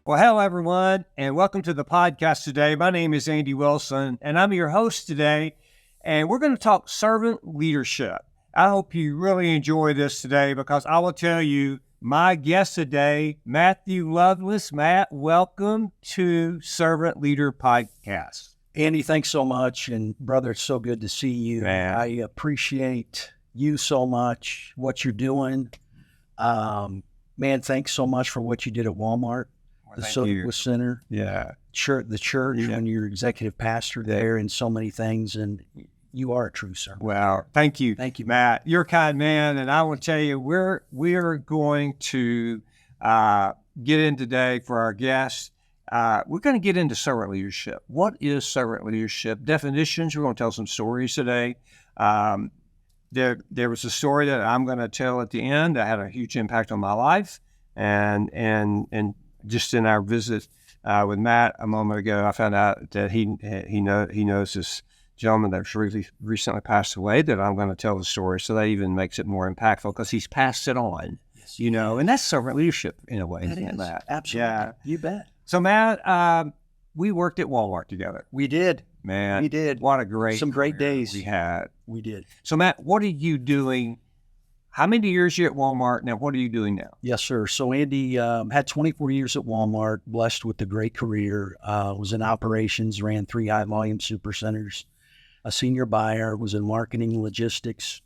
Well, hello, everyone, and welcome to the podcast today. My name is Andy Wilson, and I'm your host today, and we're going to talk servant leadership. I hope you really enjoy this today because I will tell you, my guest today, Matthew Loveless. Matt, welcome to Servant Leader Podcast. Andy, thanks so much. And brother, it's so good to see you. Man. I appreciate you so much, what you're doing. Man, thanks so much for what you did at Walmart, the Social Center. Yeah. The church, when you're executive pastor there and so many things. And you are a true servant. Well, thank you. Thank you, Matt. You're a kind man. And I will tell you, we're going to get in today for our guests. We're going to get into servant leadership. What is servant leadership? Definitions. We're going to tell some stories today. There was a story that I'm going to tell at the end that had a huge impact on my life. And just in our visit with Matt a moment ago, I found out that he knows this gentleman that's recently passed away that I'm going to tell the story. So that even makes it more impactful because he's passed it on, Yes, and that's servant leadership in a way. That is. Matt? Absolutely. Yeah. You bet. So Matt, we worked at Walmart together. We did. Man, We did. What a great Some great career days. we had. We did. So Matt, what are you doing? How many years are you at Walmart now? What are you doing now? Yes, sir. So Andy had 24 years at Walmart, blessed with a great career, was in operations, ran 3 high-volume supercenters, a senior buyer, was in marketing and logistics,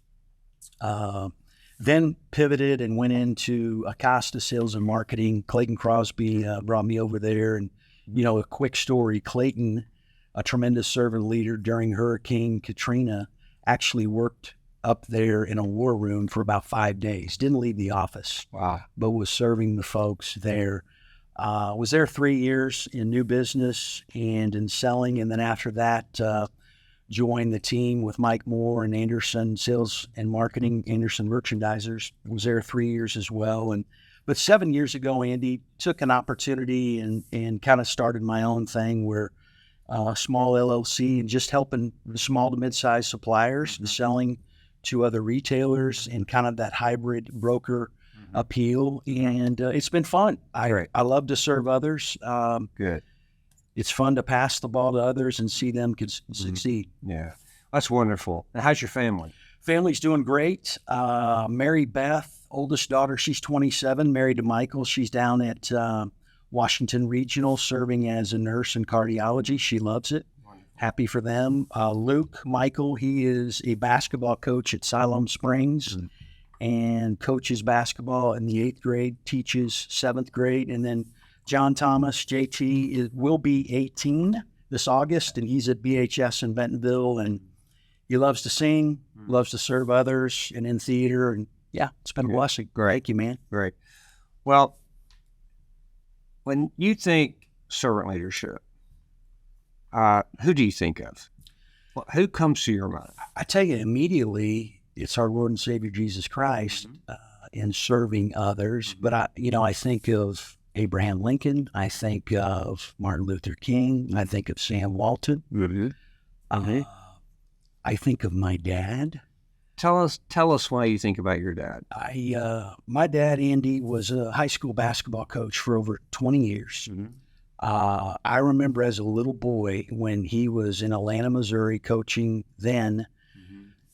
then pivoted and went into Acosta sales and marketing. Clayton Crosby brought me over there. And, a quick story, Clayton, a tremendous servant leader during Hurricane Katrina, actually worked up there in a war room for about 5 days. Didn't leave the office. Wow. But was serving the folks there. Was there 3 years in new business and in selling. And then after that, joined the team with Mike Moore and Anderson Sales and Marketing, Anderson Merchandisers. Was there 3 years as well. But 7 years ago, Andy, took an opportunity and kind of started my own thing where small LLC and just helping the small to mid-sized suppliers, selling to other retailers and kind of that hybrid broker appeal. And it's been fun. I love to serve others. Good. It's fun to pass the ball to others and see them succeed. Yeah. That's wonderful. Now, how's your family? Family's doing great. Mary Beth, oldest daughter, she's 27, married to Michael. She's down at Washington Regional, serving as a nurse in cardiology. She loves it. Happy for them. Luke Michael, he is a basketball coach at Siloam Springs and coaches basketball in the 8th grade, teaches 7th grade. And then John Thomas, JT, will be 18 this August, and he's at BHS in Bentonville. And he loves to sing, loves to serve others, and in theater. And yeah, it's been a blessing. Great. Thank you, man. Great. Well, when you think servant leadership, who do you think of? Who comes to your mind? I tell you, immediately, it's our Lord and Savior Jesus Christ in serving others. But I think of Abraham Lincoln. I think of Martin Luther King. I think of Sam Walton. I think of my dad. Tell us why you think about your dad. My dad, Andy, was a high school basketball coach for over 20 years. I remember as a little boy when he was in Atlanta, Missouri, coaching then.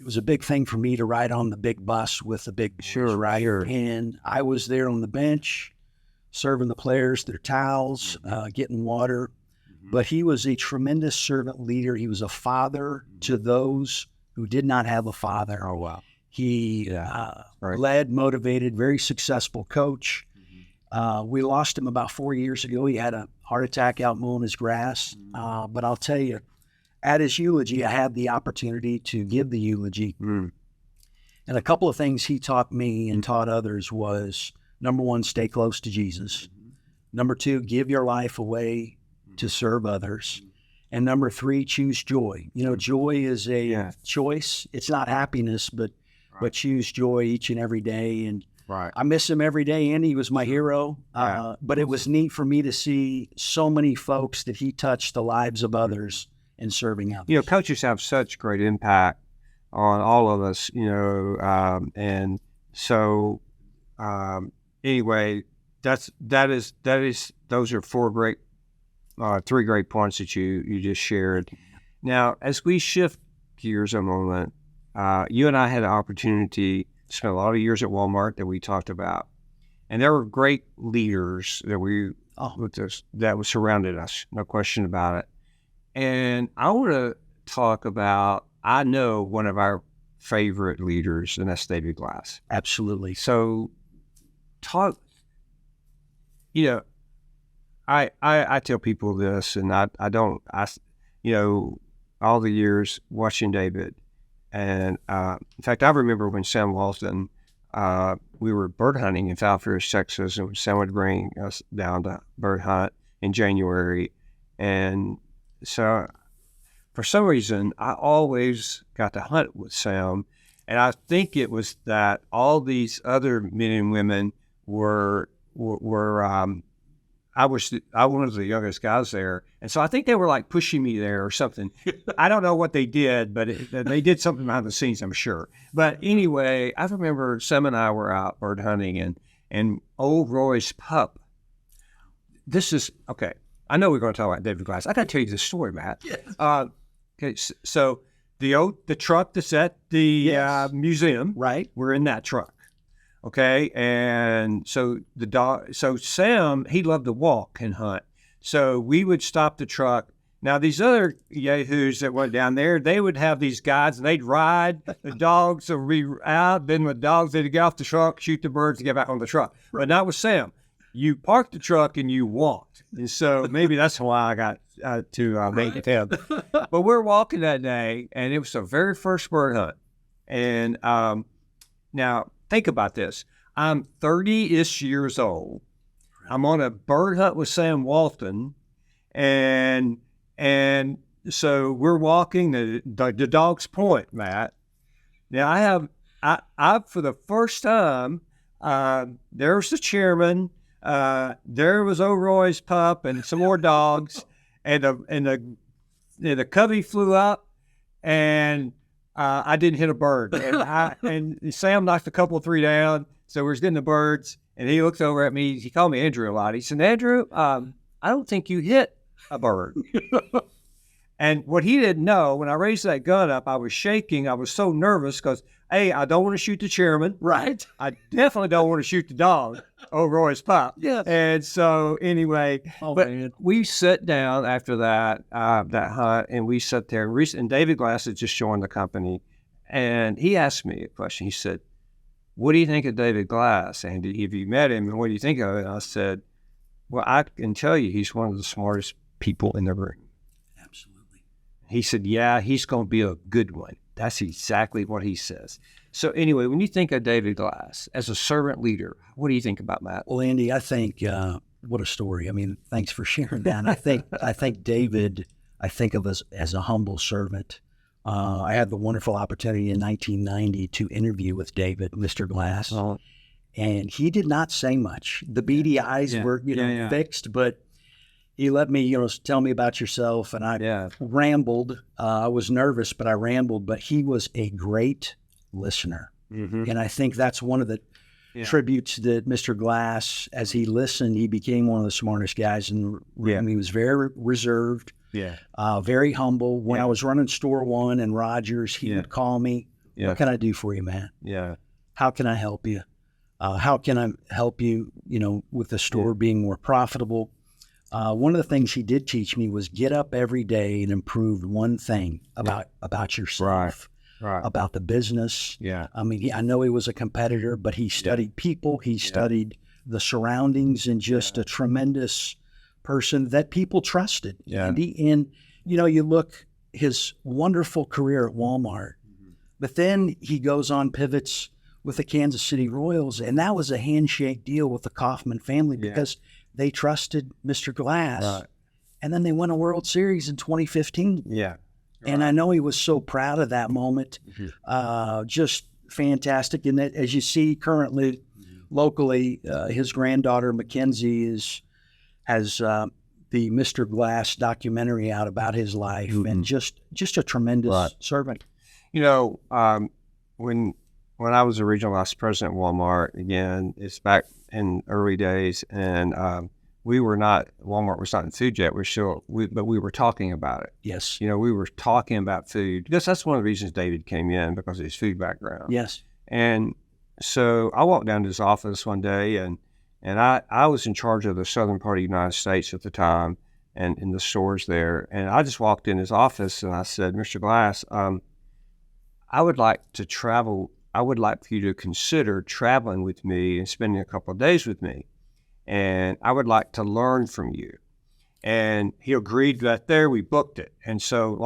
It was a big thing for me to ride on the big bus with the big rider. And I was there on the bench, serving the players their towels, getting water. But he was a tremendous servant leader. He was a father to those who did not have a father. Oh, wow. He led, motivated, very successful coach. We lost him about 4 years ago. He had a heart attack out mowing his grass. But I'll tell you, at his eulogy, I had the opportunity to give the eulogy. And a couple of things he taught me and taught others was, number one, stay close to Jesus. Number two, give your life away to serve others. And number three, choose joy. Joy is a choice. It's not happiness, but choose joy each and every day. And I miss him every day, Andy. He was my hero. But it was neat for me to see so many folks that he touched the lives of others in serving others. Coaches have such great impact on all of us, and so anyway, those are three great points that you just shared. Now, as we shift gears a moment, you and I had an opportunity to spend a lot of years at Walmart that we talked about, and there were great leaders that surrounded us, no question about it. And I want to talk about, I know one of our favorite leaders, and that's David Glass. Absolutely. So, I tell people this, and all the years watching David, and in fact, I remember when Sam Walton, we were bird hunting in Falfurrias, Texas, and Sam would bring us down to bird hunt in January, and so for some reason, I always got to hunt with Sam, and I think it was that all these other men and women were I was one of the youngest guys there, and so I think they were like pushing me there or something. I don't know what they did, but they did something behind the scenes, I'm sure. But anyway, I remember Sam and I were out bird hunting, and old Roy's pup. This is okay. I know we're going to talk about David Glass. I got to tell you this story, Matt. Yes. Okay, so the truck that's at the museum, right? We're in that truck. Okay, and so Sam, he loved to walk and hunt. So we would stop the truck. Now, these other yahoos that went down there, they would have these guides, and they'd ride. The dogs would be out. Then the dogs, they'd get off the truck, shoot the birds, and get back on the truck. Right. But not with Sam. You parked the truck and you walked. And so maybe that's why I got to make it him. But we're walking that day, and it was the very first bird hunt. And now, think about this. I'm 30-ish years old. I'm on a bird hunt with Sam Walton, and so we're walking the Dog's Point, Matt. Now I for the first time, there's the chairman, there was O'Roy's pup and some more dogs, and the cubby flew up, and I didn't hit a bird, and Sam knocked a couple of three down. So we're getting the birds, and he looks over at me. He called me Andrew a lot. He said, "Andrew, I don't think you hit a bird." And what he didn't know, when I raised that gun up, I was shaking. I was so nervous because, A, I don't want to shoot the chairman. Right. I definitely don't want to shoot the dog, Roy's pup. Yes. And so anyway, we sat down after that hunt, and we sat there. And David Glass had just joined the company, and he asked me a question. He said, "What do you think of David Glass, Andy? Have you met him, and what do you think of it?" And I said, "Well, I can tell you he's one of the smartest people in the room." Absolutely. He said, "Yeah, he's going to be a good one." That's exactly what he says. So anyway, when you think of David Glass as a servant leader, what do you think about Matt? Well, Andy, I think what a story. I mean, thanks for sharing that. I think David, I think of as a humble servant. I had the wonderful opportunity in 1990 to interview with David, Mr. Glass, and he did not say much. The beady eyes were, fixed, but he let me, tell me about yourself, and I rambled. I was nervous, but I rambled. But he was a great listener, and I think that's one of the tributes that Mr. Glass, as he listened, he became one of the smartest guys in the room. He was very reserved. Very humble. When I was running Store One and Rogers, he would call me. What can I do for you, man? How can I help you? How can I help you, with the store being more profitable? One of the things he did teach me was get up every day and improve one thing about yourself, about the business. I mean, I know he was a competitor, but he studied people. He studied the surroundings, and just a tremendous person that people trusted. And you look his wonderful career at Walmart, but then he goes on, pivots with the Kansas City Royals, and that was a handshake deal with the Kaufman family because they trusted Mr. Glass. And then they won a World Series in 2015. And I know he was so proud of that moment. Just fantastic. And that, as you see currently, locally, his granddaughter Mackenzie has the Mr. Glass documentary out about his life, and just a tremendous servant. When I was the regional vice president at Walmart, again, it's back in early days, and Walmart was not in food yet. But we were talking about it. Yes. We were talking about food because that's one of the reasons David came in, because of his food background. Yes. And so I walked down to his office one day, and I was in charge of the southern part of the United States at the time, and in the stores there. And I just walked in his office and I said, Mr. Glass, I would like to travel. I would like for you to consider traveling with me and spending a couple of days with me. And I would like to learn from you. And he agreed right there. We booked it. And so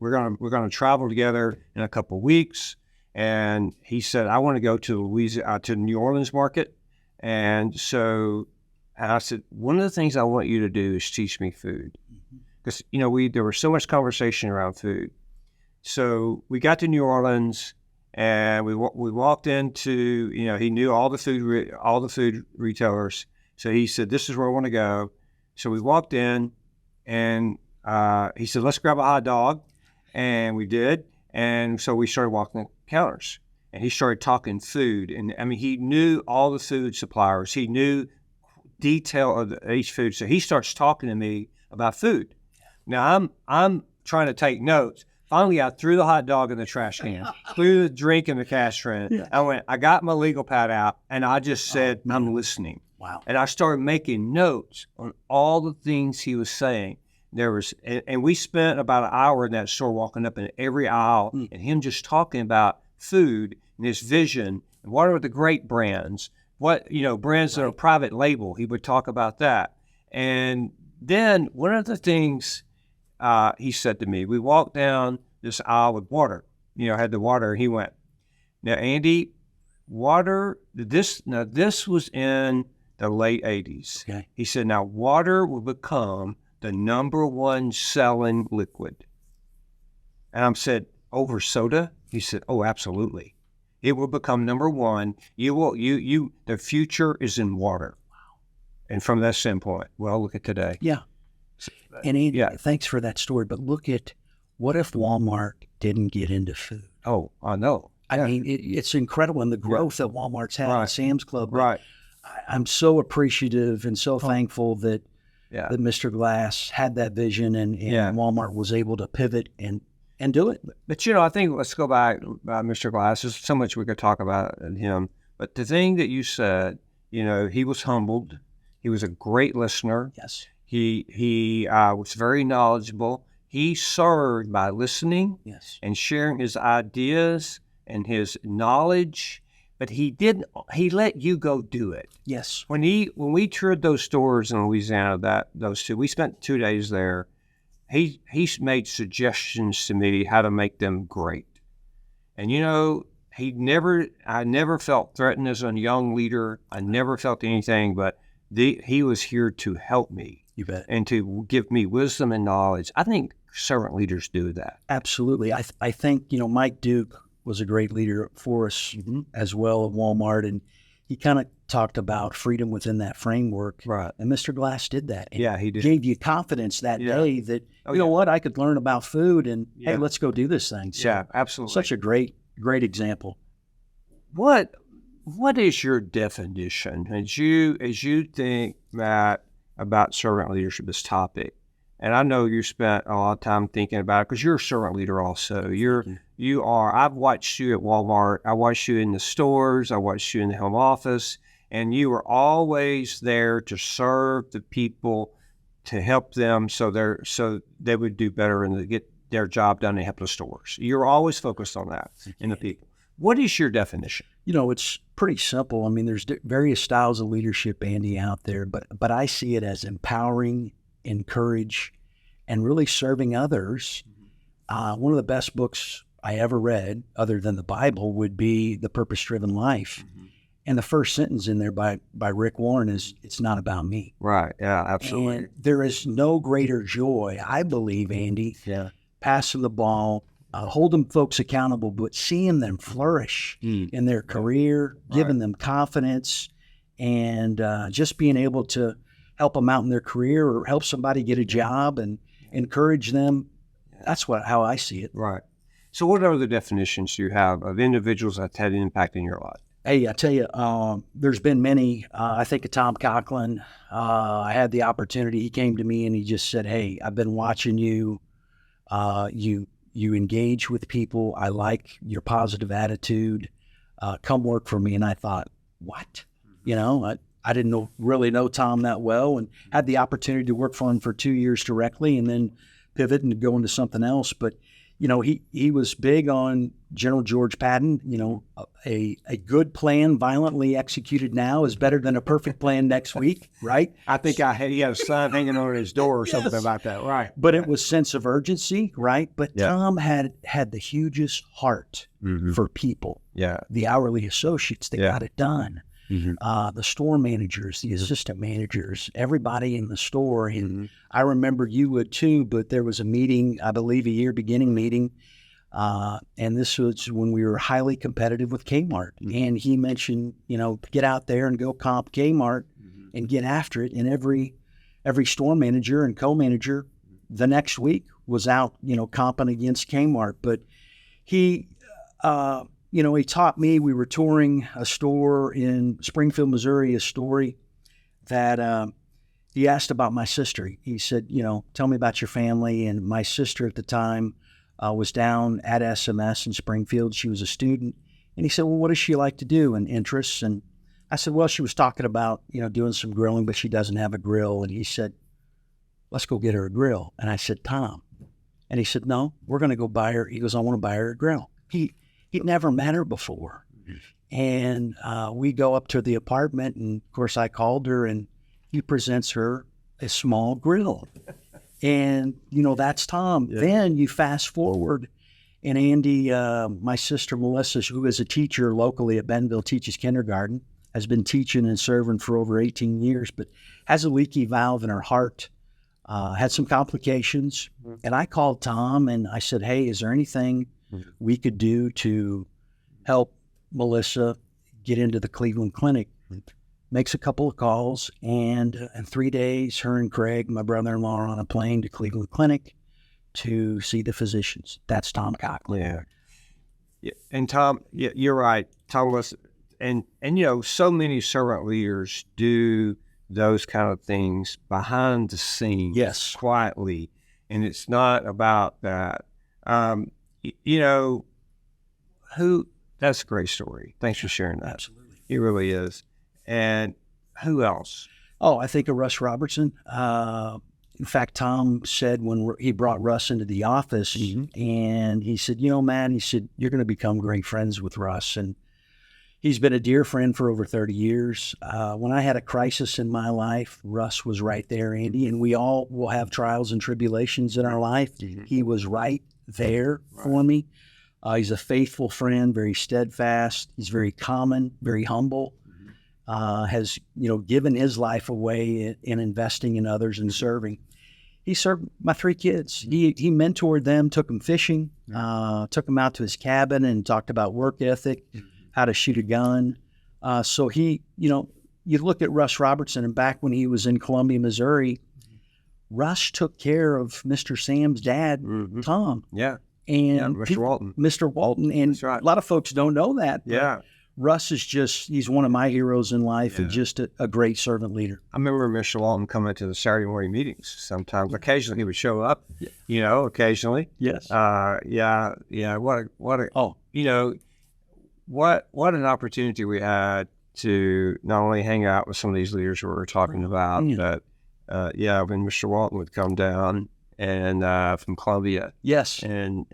we're gonna travel together in a couple of weeks. And he said, I want to go to to New Orleans market. And so I said, one of the things I want you to do is teach me food. Because, there was so much conversation around food. So we got to New Orleans, and we walked into, he knew all the food retailers. So he said, this is where I want to go. So we walked in, and he said, let's grab a hot dog. And we did. And so we started walking the counters, and he started talking food. And I mean, he knew all the food suppliers. He knew detail of each food. So he starts talking to me about food. Now I'm trying to take notes. Finally, I threw the hot dog in the trash can, threw the drink in the cash tray. Yeah. I got my legal pad out, and I just said, I'm listening. Wow. And I started making notes on all the things he was saying. And we spent about an hour in that store walking up in every aisle and him just talking about food and his vision and what are the great brands, brands that are private label. He would talk about that. And then one of the things he said to me, we walked down this aisle with water, had the water, and he went, now, Andy, water, this was in the late 80s. Okay. He said, now water will become the number one selling liquid. And I said, over soda? He said, oh, absolutely. It will become number one. The future is in water. Wow. And from that standpoint, well, look at today. Yeah. And Andy, thanks for that story. But look at, what if Walmart didn't get into food? Oh, I know. I mean, it's incredible. And the growth that Walmart's had in Sam's Club. Right. I'm so appreciative and so thankful that Mr. Glass had that vision and Walmart was able to pivot and do it. But, I think let's go back, Mr. Glass. There's so much we could talk about him. But the thing that you said, he was humbled. He was a great listener. Yes. He was very knowledgeable. He served by listening and sharing his ideas and his knowledge. But he let you go do it. Yes. When we toured those stores in Louisiana, we spent 2 days there. He made suggestions to me how to make them great. And I never felt threatened as a young leader. I never felt anything, but he was here to help me. You bet. And to give me wisdom and knowledge. I think servant leaders do that. Absolutely. I think, Mike Duke was a great leader for us as well at Walmart. And he kind of talked about freedom within that framework. Right. And Mr. Glass did that. And he did. Gave you confidence that day that, you know what, I could learn about food and, hey, let's go do this thing. So, absolutely. Such a great example. What is your definition as you think, Matt, about servant leadership, this topic? And I know you spent a lot of time thinking about it because you're a servant leader also. You are. I've watched you at Walmart. I watched you in the stores. I watched you in the home office. And you were always there to serve the people, to help them so they would do better and to get their job done and help the stores. You're always focused on that in the people. What is your definition? It's pretty simple. I mean, there's various styles of leadership, Andy, out there, but I see it as empowering, encourage, and really serving others. One of the best books I ever read, other than the Bible, would be The Purpose-Driven Life. And the first sentence in there by Rick Warren is, it's not about me. Right. Yeah, absolutely. And there is no greater joy, I believe, Andy, passing the ball, holding folks accountable, but seeing them flourish in their career, giving them confidence, and just being able to help them out in their career or help somebody get a job and encourage them. That's how I see it. Right. So what other definitions do you have of individuals that had an impact in your life? Hey, I tell you, there's been many. I think of Tom Coughlin. I had the opportunity. He came to me and he just said, "Hey, I've been watching you. You engage with people. I like your positive attitude. Come work for me." And I thought, what? You know, I didn't really know Tom that well, and had the opportunity to work for him for 2 years directly, and then pivot and go into something else. But you know, he was big on General George Patton. You know, a good plan violently executed now is better than a perfect plan next week, right? I think he had a sign hanging on his door or something about that, right? But it was sense of urgency, right? But Tom had the hugest heart for people. Yeah. The hourly associates that got it done. The store managers, the assistant managers, everybody in the store. And I remember you would too, but there was a meeting, I believe a year beginning meeting. And this was when we were highly competitive with Kmart. And he mentioned, you know, get out there and go comp Kmart and get after it. And every store manager and co-manager the next week was out, you know, comping against Kmart. But he, you know, he taught me, we were touring a store in Springfield, Missouri, a story that he asked about my sister. He said, you know, tell me about your family. And my sister at the time was down at SMS in Springfield. She was a student. And he said, well, what does she like to do and interests? And I said, well, she was talking about, you know, doing some grilling, but she doesn't have a grill. And he said, let's go get her a grill. And I said, Tom. And he said, no, we're going to go buy her. He goes, I want to buy her a grill. He'd never met her before. And we go up to the apartment, and of course I called her, and he presents her a small grill. And, you know, that's Tom. Yeah. Then you fast forward, and Andy, my sister Melissa, who is a teacher locally at Bentonville, teaches kindergarten, has been teaching and serving for over 18 years, but has a leaky valve in her heart, had some complications. And I called Tom, and I said, hey, is there anything we could do to help Melissa get into the Cleveland Clinic? Makes a couple of calls, and in 3 days, her and Craig, my brother-in-law, are on a plane to Cleveland Clinic to see the physicians. That's Tom Coughlin. Yeah. And Tom, you're right. Tom was, and you know, so many servant leaders do those kind of things behind the scenes, quietly, and it's not about that. You know, that's a great story. Thanks for sharing that. Absolutely. It really is. And who else? Oh, I think of Russ Robertson. In fact, Tom said when he brought Russ into the office, and he said, you know, man, he said, you're going to become great friends with Russ. And he's been a dear friend for over 30 years. When I had a crisis in my life, Russ was right there, Andy, and we all will have trials and tribulations in our life. He was right there for me. He's a faithful friend, very steadfast. He's very common, very humble. Has, you know, given his life away in investing in others and serving. He served my 3 kids. He mentored them, took them fishing, took them out to his cabin and talked about work ethic, how to shoot a gun. So he, you know, you look at Russ Robertson, and back when he was in Columbia, Missouri, Russ took care of Mr. Sam's dad, Tom. Yeah. And Mr. Walton. Mr. Walton. And That's right. A lot of folks don't know that. Yeah. Russ is he's one of my heroes in life, and just a great servant leader. I remember Mr. Walton coming to the Saturday morning meetings sometimes. Occasionally he would show up, you know, occasionally. Yes. Oh. You know, what an opportunity we had to not only hang out with some of these leaders we were talking about, but when Mr. Walton would come down and from Columbia, and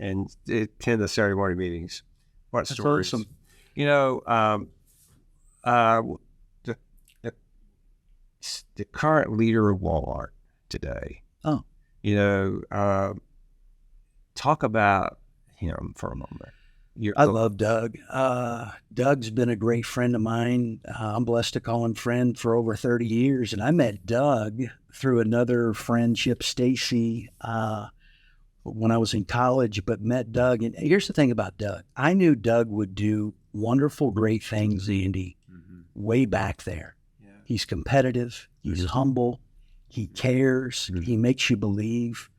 attend the Saturday morning meetings. What stories? Awesome. You know, the current leader of Walmart today. Oh, you know, talk about him for a moment. I love Doug. Doug's been a great friend of mine. I'm blessed to call him friend for over 30 years. And I met Doug through another friendship, Stacy, when I was in college, but met Doug. And here's the thing about Doug. I knew Doug would do wonderful, great things, Andy, way back there. Yeah. He's competitive. He's humble. He cares. He makes you believe.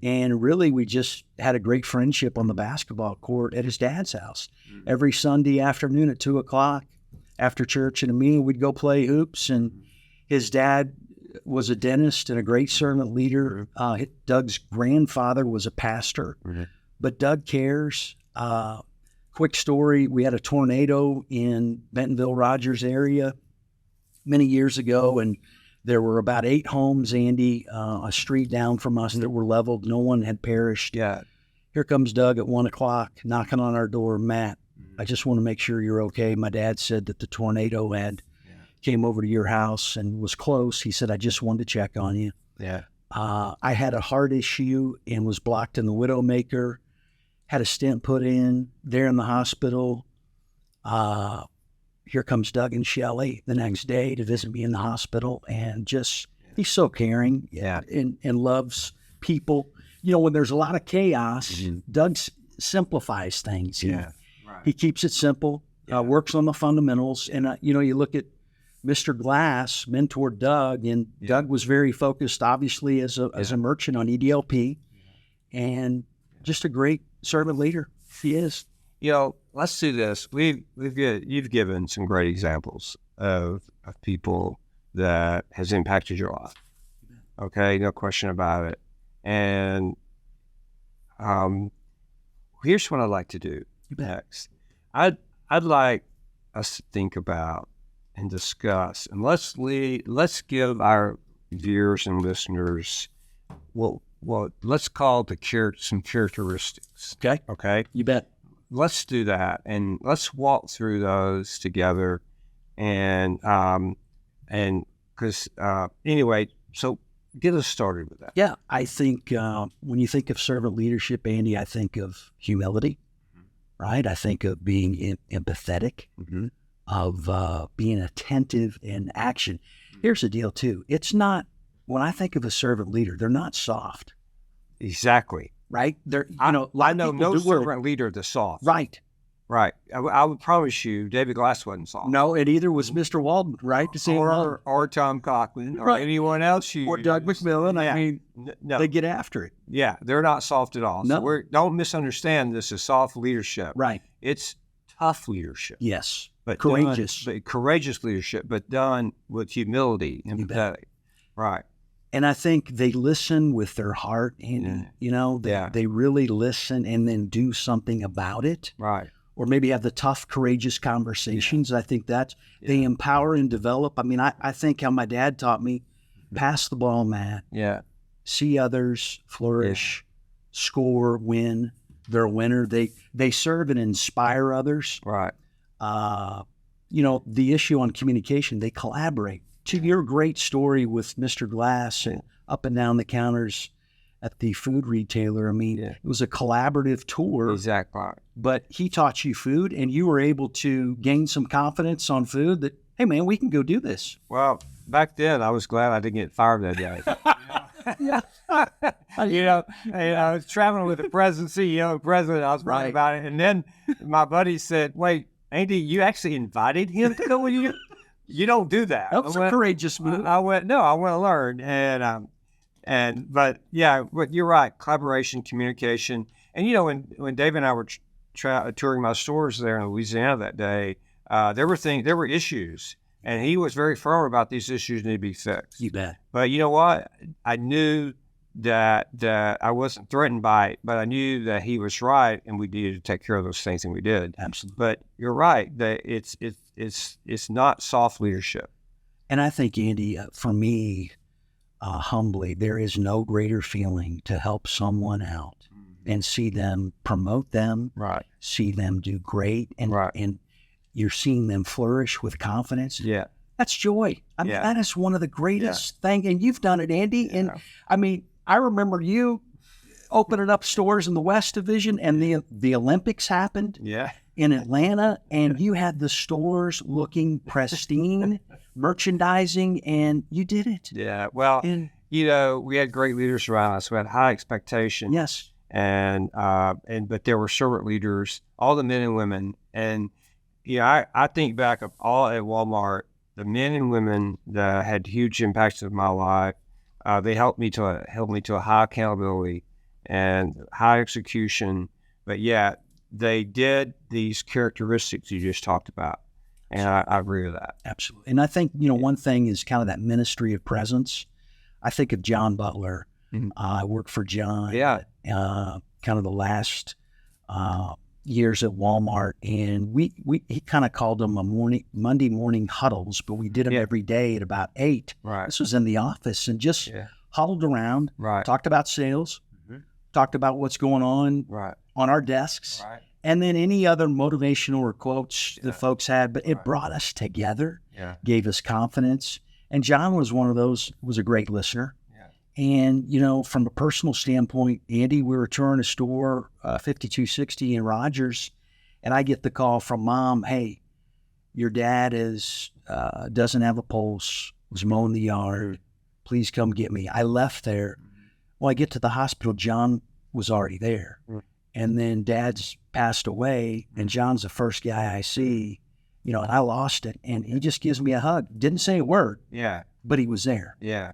And really, we just had a great friendship on the basketball court at his dad's house. Every Sunday afternoon at 2:00, after church, and a meeting, we'd go play hoops. And his dad was a dentist and a great servant leader. Doug's grandfather was a pastor, but Doug cares. Quick story, we had a tornado in Bentonville, Rogers area many years ago, and there were about 8 homes, Andy, a street down from us that were leveled. No one had perished. Yeah. Here comes Doug at 1 o'clock, knocking on our door. Matt, I just want to make sure you're okay. My dad said that the tornado came over to your house and was close. He said, I just wanted to check on you. Yeah. I had a heart issue and was blocked in the Widowmaker, had a stent put in there in the hospital. Here comes Doug and Shelley the next day to visit me in the hospital, and just, he's so caring and loves people. You know, when there's a lot of chaos, Doug simplifies things. He keeps it simple, works on the fundamentals. And, you look at Mr. Glass mentored Doug, and Doug was very focused, obviously, as a merchant on EDLP, and just a great servant leader. He is. Let's do this. You've given some great examples of people that has impacted your life. Okay, no question about it. And here's what I'd like to do next. I'd like us to think about and discuss, and let's give our viewers and listeners let's call some characteristics. Okay. You bet. Let's do that, and let's walk through those together. And because anyway, so get us started with that. Yeah, I think when you think of servant leadership, Andy, I think of humility, right? I think of being empathetic, of being attentive in action. Here's the deal, too. It's not, when I think of a servant leader, they're not soft. Exactly. Right? I know no servant leader that's soft. Right. I would promise you, David Glass wasn't soft. No, and either was Mr. Walton, right? Or Tom Coughlin, or anyone else or Doug McMillan. I mean, no. They get after it. Yeah, they're not soft at all. No. So don't misunderstand this as soft leadership. Right. It's tough leadership. Yes. But courageous. Courageous leadership, but done with humility and empathetic. Right. And I think they listen with their heart, and they really listen and then do something about it. Right. Or maybe have the tough, courageous conversations. Yeah. I think that they empower and develop. I mean, I think how my dad taught me, pass the ball, Matt. Yeah. See others flourish, score, win. They're a winner. They serve and inspire others. Right. The issue on communication, they collaborate. To your great story with Mr. Glass and up and down the counters at the food retailer, I mean, it was a collaborative tour. Exactly. But he taught you food, and you were able to gain some confidence on food that, hey, man, we can go do this. Well, back then, I was glad I didn't get fired that day. I was traveling with the president, CEO, president. I was writing about it. And then my buddy said, wait, Andy, you actually invited him to go with you? You don't do that. That was a courageous move. I want to learn. But you're right. Collaboration, communication. And, when Dave and I were touring my stores there in Louisiana that day, there were issues, and he was very firm about these issues need to be fixed. You bet. But you know what? I knew that I wasn't threatened by it, but I knew that he was right, and we needed to take care of those things, and we did. Absolutely. But you're right that it's not soft leadership. And I think, Andy, for me, humbly, there is no greater feeling to help someone out and see them, promote them, see them do great, and you're seeing them flourish with confidence. Yeah. That's joy. I mean, that is one of the greatest things, and you've done it, Andy. Yeah. And I mean, I remember you opening up stores in the West Division, and the Olympics happened in Atlanta, and you had the stores looking pristine, merchandising, and you did it. Yeah. Well, we had great leaders around us. We had high expectations. Yes. But there were servant leaders, all the men and women. And, I think back of all at Walmart, the men and women that had huge impacts on my life. They helped me to a high accountability and high execution. But they did these characteristics you just talked about. And I agree with that. Absolutely. And I think, one thing is kind of that ministry of presence. I think of John Butler. I worked for John. Yeah. Kind of the last years at Walmart, and he kind of called them Monday morning huddles, but we did them every day at about 8. Right. This was in the office, and just huddled around, talked about sales, talked about what's going on on our desks, and then any other motivational or quotes the folks had. But it brought us together, gave us confidence. And John was one of those, was a great listener. And, from a personal standpoint, Andy, we were touring a store, 5260 in Rogers, and I get the call from Mom, hey, your dad doesn't have a pulse, was mowing the yard. Please come get me. I left there. Well, I get to the hospital. John was already there. And then Dad's passed away, and John's the first guy I see, and I lost it. And he just gives me a hug. Didn't say a word. Yeah. But he was there. Yeah.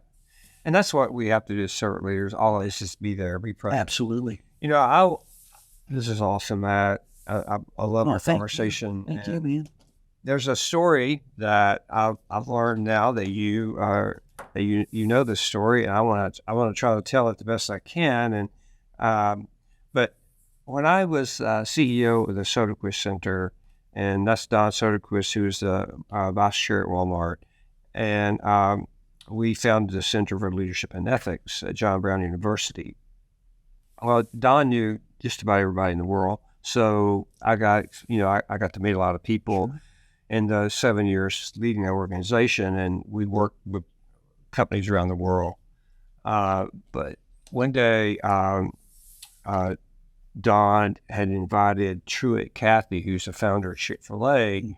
And that's what we have to do as servant leaders. Always just be there, be present. Absolutely. This is awesome, Matt. I love our conversation. Thank you, man. There's a story that I've learned now that you know this story, and I want to try to tell it the best I can. And but when I was CEO of the Soderquist Center, and that's Don Soderquist, who's the vice chair at Walmart, and we founded the Center for Leadership and Ethics at John Brown University. Well, Don knew just about everybody in the world, so I got to meet a lot of people in the 7 years leading the organization, and we worked with companies around the world. But one day, Don had invited Truett Cathy, who's the founder of Chick-fil-A,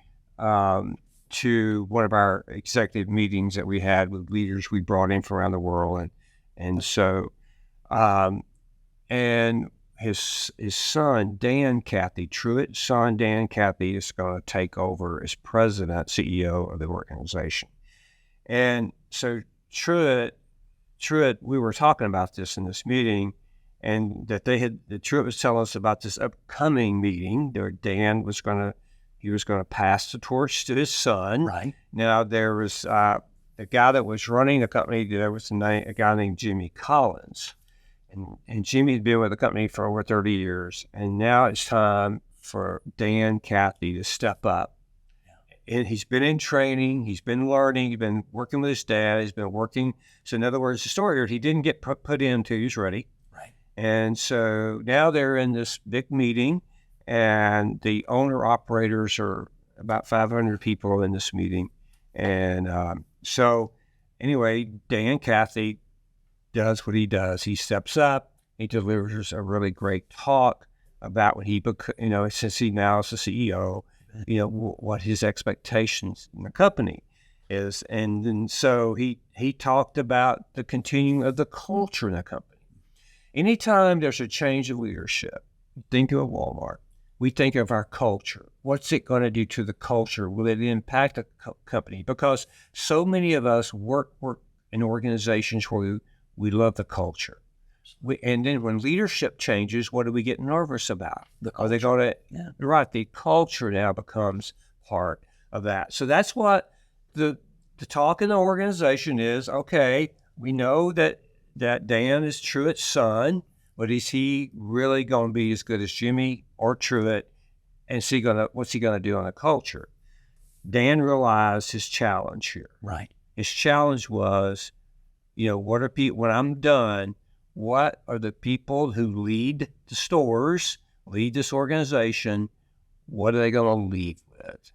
to one of our executive meetings that we had with leaders we brought in from around the world. And so his son, Dan Cathy, Truett's son, Dan Cathy, is going to take over as president, CEO of the organization. And so Truett, we were talking about this in this meeting, and that Truett was telling us about this upcoming meeting where Dan was going to pass the torch to his son. Right. Now, there was the guy that was running the company, there was a guy named Jimmy Collins. And Jimmy had been with the company for over 30 years. And now it's time for Dan Cathy to step up. Yeah. And he's been in training, he's been learning, he's been working with his dad, he's been working. So in other words, the story here, he didn't get put in until he was ready. Right. And so now they're in this big meeting, and the owner-operators are about 500 people in this meeting. And so anyway, Dan Cathy does what he does. He steps up, he delivers a really great talk about what since he now is the CEO, what his expectations in the company is. And so he talked about the continuing of the culture in the company. Anytime there's a change of leadership, think of Walmart. We think of our culture. What's it going to do to the culture? Will it impact the company? Because so many of us work in organizations where we love the culture. And then when leadership changes, what do we get nervous about? Are they going to, right, the culture now becomes part of that. So that's what the talk in the organization is. Okay, we know that Dan is Truett's son, but is he really going to be as good as Jimmy or Truett? And what's he going to do on the culture? Dan realized his challenge here. Right. His challenge was, what are people, when I'm done, what are the people who lead the stores, lead this organization, what are they going to leave with?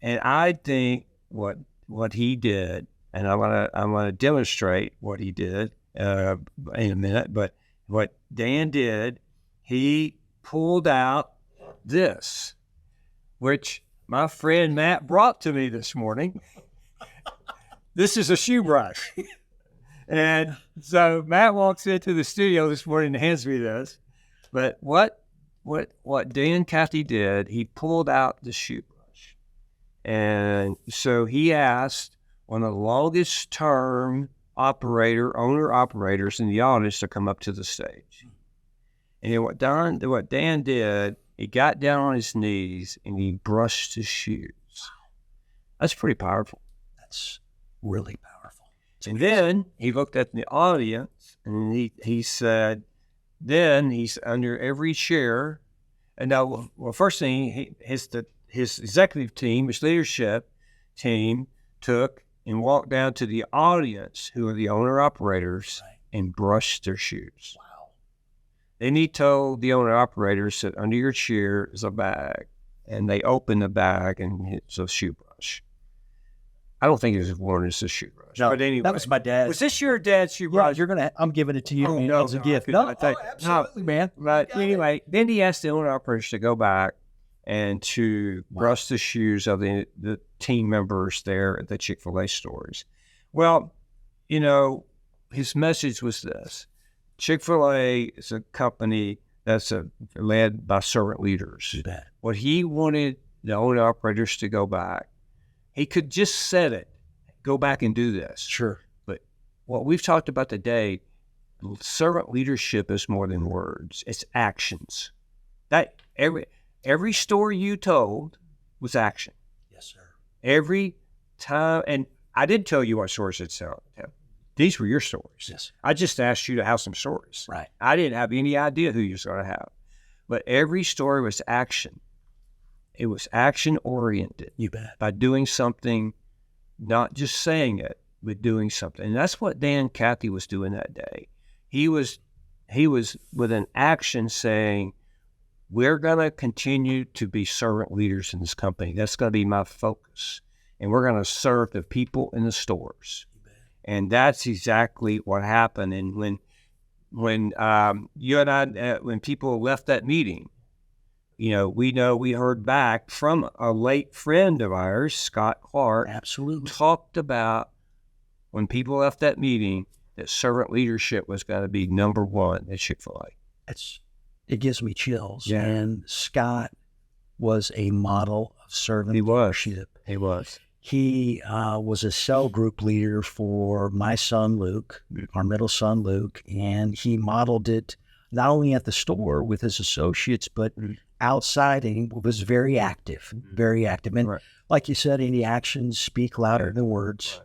And I think what he did, and I'm gonna demonstrate what he did in a minute, but what Dan did, he pulled out this, which my friend Matt brought to me this morning. This is a shoe brush. And so Matt walks into the studio this morning and hands me this. But what Dan Cathy did, he pulled out the shoe brush. And so he asked one of the longest term owner operators in the audience to come up to the stage. And then what Dan did, he got down on his knees and he brushed his shoes. That's pretty powerful. That's really powerful. And then he looked at the audience and he said, then he's under every chair. And now, well, first thing, his executive team, his leadership team took and walked down to the audience, who are the owner-operators, and brushed their shoes. Wow. Then he told the owner-operators that under your chair is a bag, and they opened the bag, and it's a shoe brush. I don't think it was worn as a shoe brush. No, but anyway, that was my dad. Was this your dad's shoe brush? Yeah, I'm giving it to you. Oh, man, no, as a no, gift. I No, couldn't. absolutely, man. But anyway, then he asked the owner-operators to go back and to brush the shoes of the team members there at the Chick-fil-A stores. Well, you know, his message was this. Chick-fil-A is a company that's led by servant leaders. What he wanted the owner-operators to go back, he could just said it, go back and do this. Sure. But what we've talked about today, servant leadership is more than words. It's actions. That every story you told was action. Yes, sir. Every time, and I did tell you what stories to tell. These were your stories. Yes. I just asked you to have some stories. Right. I didn't have any idea who you was going to have. But every story was action. It was action oriented. You bet. By doing something, not just saying it, but doing something. And that's what Dan Cathy was doing that day. He was with an action saying, we're going to continue to be servant leaders in this company. That's going to be my focus. And we're going to serve the people in the stores. And that's exactly what happened. And when you and I, when people left that meeting, we heard back from a late friend of ours, Scott Clark. Absolutely. Talked about when people left that meeting that servant leadership was going to be number one at Chick-fil-A. It gives me chills. Yeah. And Scott was a model of servant leadership. He was. He was a cell group leader for my son, Luke, our middle son, Luke, and he modeled it not only at the store with his associates, but outside, and he was very active, very active. And like you said, any actions speak louder than words.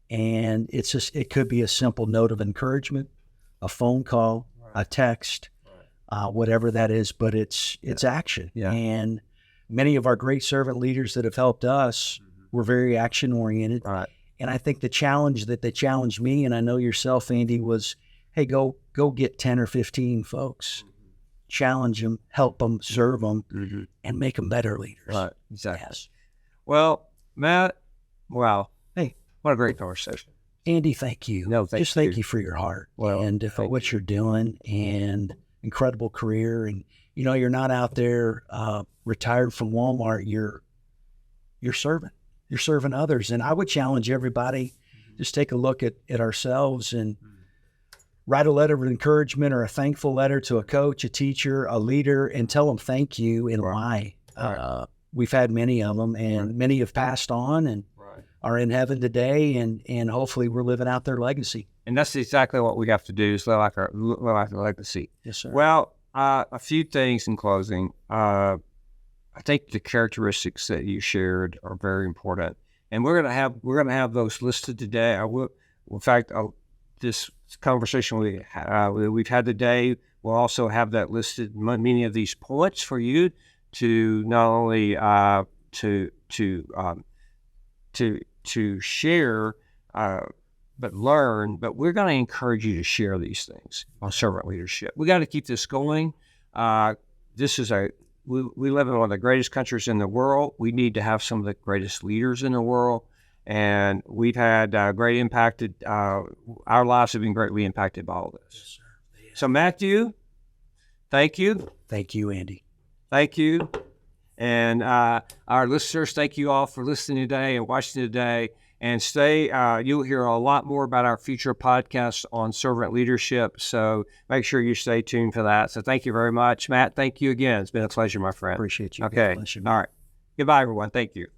And it could be a simple note of encouragement, a phone call, a text, whatever that is, but it's action. Yeah. And many of our great servant leaders that have helped us were very action oriented. Right. And I think the challenge that they challenged me, and I know yourself, Andy, was, hey, go get 10 or 15 folks, challenge them, help them, serve them, and make them better leaders. Right, exactly. Yes. Well, Matt, wow. Hey, what a great conversation. Andy, thank you. No, thank you for your heart and for what you're doing, and incredible career. And, you're not out there retired from Walmart. You're serving. You're serving others. And I would challenge everybody, just take a look at ourselves and write a letter of encouragement or a thankful letter to a coach, a teacher, a leader, and tell them thank you and why. We've had many of them, and many have passed on and are in heaven today, and hopefully we're living out their legacy. And that's exactly what we have to do, is live like our legacy. Yes, sir. Well, a few things in closing. I think the characteristics that you shared are very important, and we're gonna have those listed today. In fact, this conversation we've had today, we'll also have that listed. Many of these points for you to not only to share, but learn. But we're going to encourage you to share these things on servant leadership. We got to keep this going. We live in one of the greatest countries in the world. We need to have some of the greatest leaders in the world. And we've had great impacted, our lives have been greatly impacted by all this. Yes, sir. Yeah. So Matthew, thank you. Thank you, Andy. Thank you. And our listeners, thank you all for listening today and watching today. And you'll hear a lot more about our future podcasts on servant leadership. So make sure you stay tuned for that. So thank you very much. Matt, thank you again. It's been a pleasure, my friend. Appreciate you. Okay. God bless you. All right. Goodbye, everyone. Thank you.